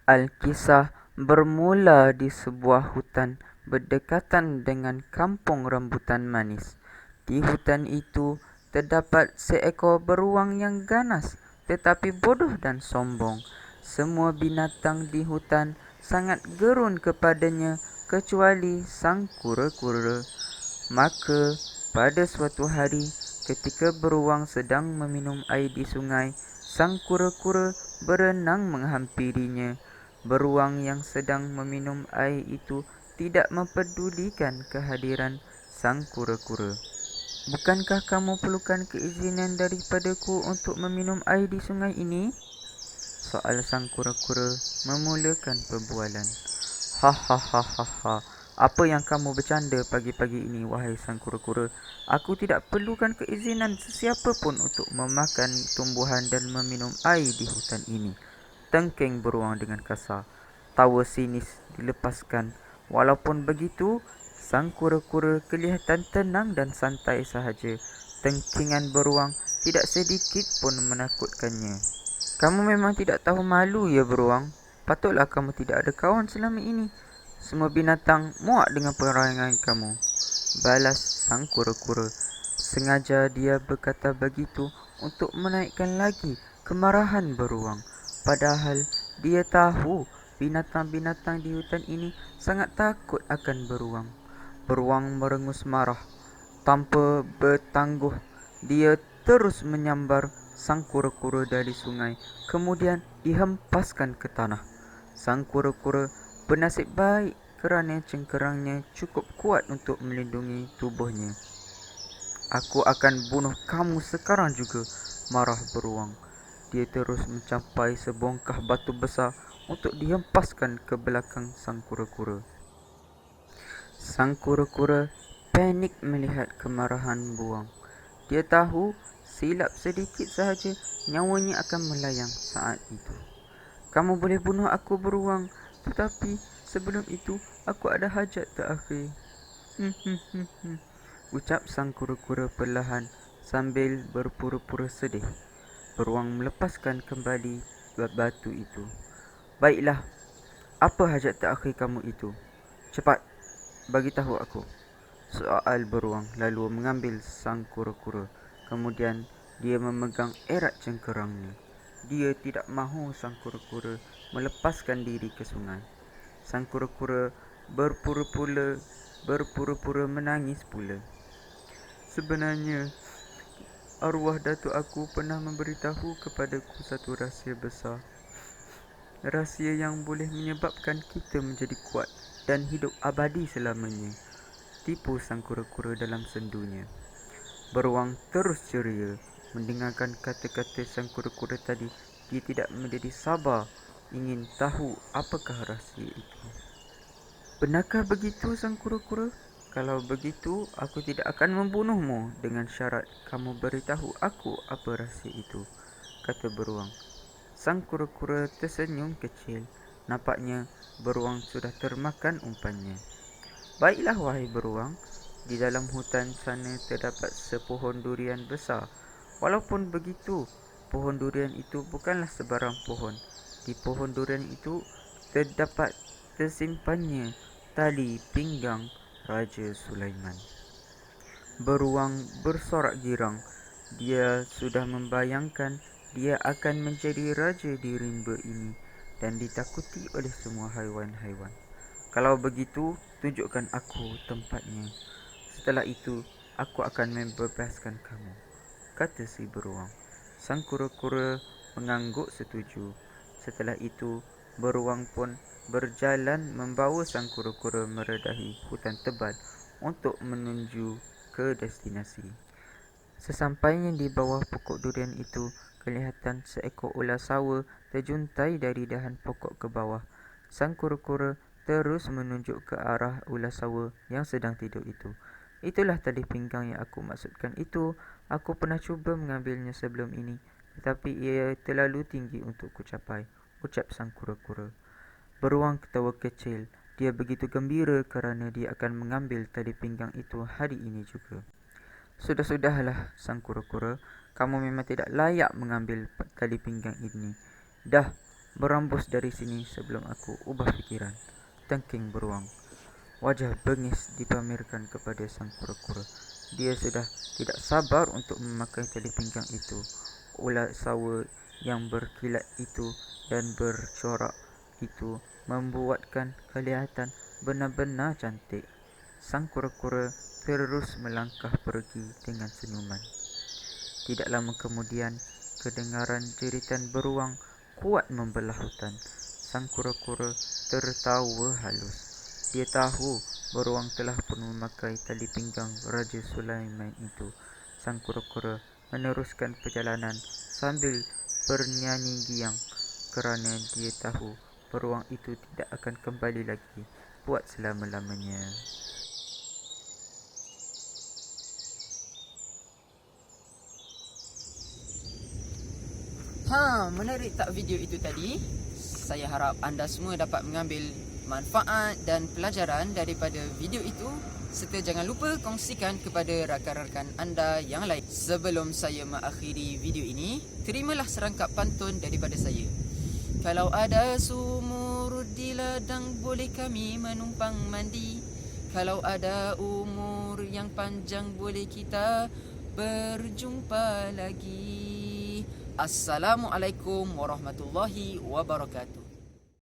Alkisah bermula di sebuah hutan berdekatan dengan kampung rambutan manis. Di hutan itu terdapat seekor beruang yang ganas tetapi bodoh dan sombong. Semua binatang di hutan sangat gerun kepadanya kecuali sang kura-kura. Maka pada suatu hari ketika beruang sedang meminum air di sungai, sang kura-kura berenang menghampirinya. Beruang yang sedang meminum air itu tidak mempedulikan kehadiran sang kura-kura. "Bukankah kamu perlukan keizinan daripadaku untuk meminum air di sungai ini?" soal sang kura-kura memulakan perbualan. "Hahaha, apa yang kamu bercanda pagi-pagi ini, wahai sang kura-kura? Aku tidak perlukan keizinan sesiapa pun untuk memakan tumbuhan dan meminum air di hutan ini," tengking beruang dengan kasar. Tawa sinis dilepaskan. Walaupun begitu, sang kura-kura kelihatan tenang dan santai sahaja. Tengkingan beruang tidak sedikit pun menakutkannya. "Kamu memang tidak tahu malu ya beruang? Patutlah kamu tidak ada kawan selama ini. Semua binatang muak dengan perangai kamu," balas sang kura-kura. Sengaja dia berkata begitu untuk menaikkan lagi kemarahan beruang. Padahal dia tahu binatang-binatang di hutan ini sangat takut akan beruang. Beruang merengus marah. Tanpa bertangguh, dia terus menyambar sang kura-kura dari sungai, kemudian dihempaskan ke tanah. Sang kura-kura bernasib baik kerana cengkerangnya cukup kuat untuk melindungi tubuhnya. "Aku akan bunuh kamu sekarang juga," marah beruang. Dia terus mencapai sebongkah batu besar untuk dihempaskan ke belakang sang kura-kura. Sang kura-kura panik melihat kemarahan beruang. Dia tahu silap sedikit sahaja nyawanya akan melayang saat itu. "Kamu boleh bunuh aku beruang, tetapi sebelum itu aku ada hajat terakhir," ucap sang kura-kura perlahan sambil berpura-pura sedih. Beruang melepaskan kembali batu itu. "Baiklah, apa hajat terakhir kamu itu? Cepat, bagi tahu aku," soal beruang lalu mengambil sang kura-kura. Kemudian dia memegang erat cengkerangnya. Dia tidak mahu sang kura-kura melepaskan diri ke sungai. Sang kura-kura berpura-pura menangis pula. "Sebenarnya, arwah datuk aku pernah memberitahu kepadaku satu rahsia besar. Rahsia yang boleh menyebabkan kita menjadi kuat dan hidup abadi selamanya," tipu sang kura-kura dalam sendunya. Beruang terus ceria. Mendengarkan kata-kata sang kura-kura tadi, dia tidak menjadi sabar ingin tahu apakah rahsia itu. "Benarkah begitu, sang kura-kura? Kalau begitu, aku tidak akan membunuhmu dengan syarat kamu beritahu aku apa rahsia itu," kata beruang. Sang kura-kura tersenyum kecil. Nampaknya beruang sudah termakan umpannya. "Baiklah, wahai beruang, di dalam hutan sana terdapat sepohon durian besar. Walaupun begitu, pohon durian itu bukanlah sebarang pohon. Di pohon durian itu terdapat tersimpannya tali pinggang Raja Sulaiman." Beruang bersorak girang. Dia sudah membayangkan dia akan menjadi raja di rimba ini dan ditakuti oleh semua haiwan-haiwan. "Kalau begitu, tunjukkan aku tempatnya. Setelah itu, aku akan membebaskan kamu," kata si beruang. Sang kura-kura mengangguk setuju. Setelah itu, beruang pun berjalan membawa sang kura-kura meredahi hutan tebal untuk menuju ke destinasi. Sesampainya di bawah pokok durian itu, kelihatan seekor ular sawa terjuntai dari dahan pokok ke bawah. Sang kura-kura terus menunjuk ke arah ular sawa yang sedang tidur itu. "Itulah tali pinggang yang aku maksudkan itu. Aku pernah cuba mengambilnya sebelum ini, tetapi ia terlalu tinggi untuk kucapai," ucap sang kura-kura. Beruang ketawa kecil. Dia begitu gembira kerana dia akan mengambil tali pinggang itu hari ini juga. "Sudah-sudahlah, sang kura-kura. Kamu memang tidak layak mengambil tali pinggang ini. Dah, berambus dari sini sebelum aku ubah pikiran. Tengking beruang. Wajah bengis dipamerkan kepada sang kura-kura. Dia sudah tidak sabar untuk memakai tali pinggang itu. Ulat sawo yang berkilat itu dan bercorak itu membuatkan kelihatan benar-benar cantik. Sang kura-kura terus melangkah pergi dengan senyuman. Tidak lama kemudian, kedengaran jeritan beruang kuat membelah hutan. Sang kura-kura tertawa halus. Dia tahu beruang telah pun memakai tali pinggang Raja Sulaiman itu. Sang kura-kura meneruskan perjalanan sambil bernyanyi giang kerana dia tahu beruang itu tidak akan kembali lagi buat selama-lamanya. Menarik tak video itu tadi? Saya harap anda semua dapat mengambil manfaat dan pelajaran daripada video itu, serta jangan lupa kongsikan kepada rakan-rakan anda yang lain. Sebelum saya mengakhiri video ini, terimalah serangkap pantun daripada saya. Kalau ada sumur di ladang, boleh kami menumpang mandi. Kalau ada umur yang panjang, boleh kita berjumpa lagi. Assalamualaikum warahmatullahi wabarakatuh.